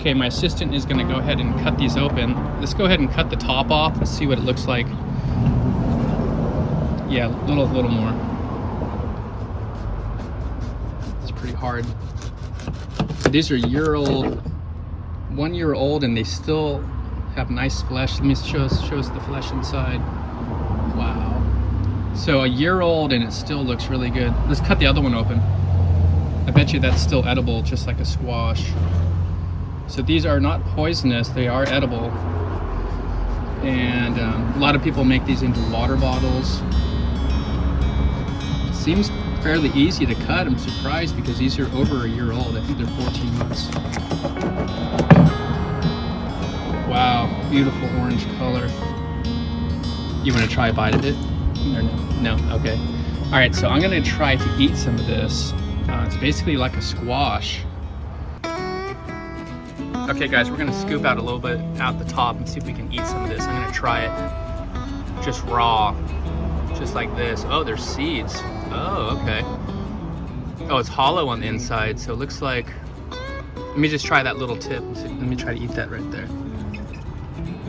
Okay, my assistant is gonna go ahead and cut these open. Let's go ahead and cut the top off and see what it looks like. Yeah, a little more. It's pretty hard. So these are 1 year old, and they still have nice flesh. Let me show us the flesh inside. Wow. So 1 year old and it still looks really good. Let's cut the other one open. I bet you that's still edible, just like a squash. So these are not poisonous, they are edible. And a lot of people make these into water bottles. Seems fairly easy to cut. I'm surprised because these are over 1 year old. I think they're 14 months. Wow, beautiful orange color. You want to try a bite of it? Or no? No? Okay. All right, so I'm gonna try to eat some of this. It's basically like a squash. Okay guys, we're gonna scoop out a little bit out the top and see if we can eat some of this. I'm gonna try it just raw, just like this. Oh, there's seeds. Oh, okay. Oh, it's hollow on the inside, so it looks like, let me just try that little tip. Let me try to eat that right there.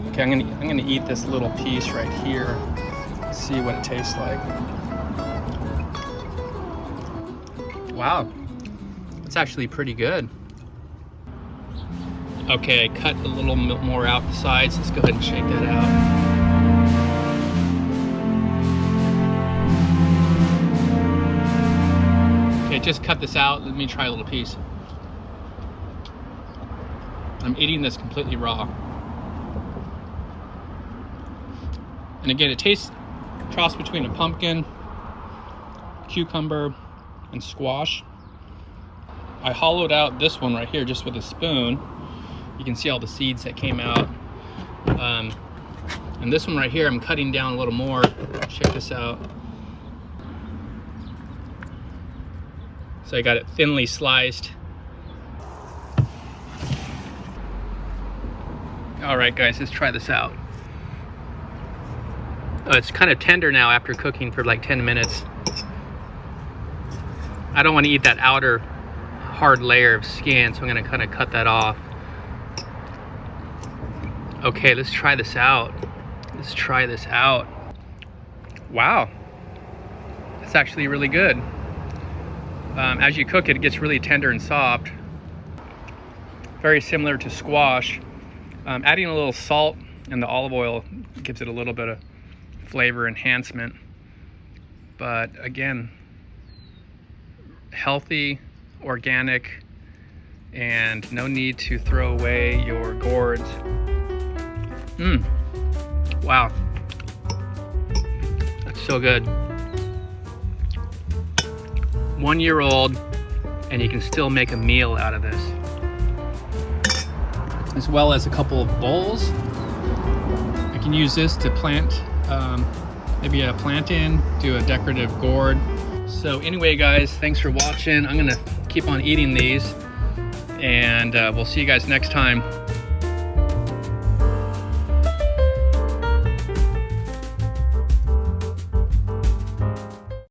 Okay, I'm gonna eat this little piece right here, see what it tastes like. Wow, it's actually pretty good. Okay, I cut a little more out the sides. Let's go ahead and shake that out. Okay, just cut this out. Let me try a little piece. I'm eating this completely raw. And again, it tastes cross between a pumpkin, cucumber, and squash. I hollowed out this one right here just with a spoon. You can see all the seeds that came out. And this one right here, I'm cutting down a little more. Check this out. So I got it thinly sliced. All right, guys, let's try this out. Oh, it's kind of tender now after cooking for like 10 minutes. I don't want to eat that outer hard layer of skin, so I'm gonna kind of cut that off. Okay, let's try this out. Let's try this out. Wow, it's actually really good. As you cook it, it gets really tender and soft. Very similar to squash. Adding a little salt and the olive oil gives it a little bit of flavor enhancement. But again, healthy, organic, and no need to throw away your gourds. Wow, that's so good. 1 year old, and you can still make a meal out of this, as well as a couple of bowls. I can use this to plant maybe a plant in, do a decorative gourd. So anyway, guys, thanks for watching. I'm gonna keep on eating these, and we'll see you guys next time.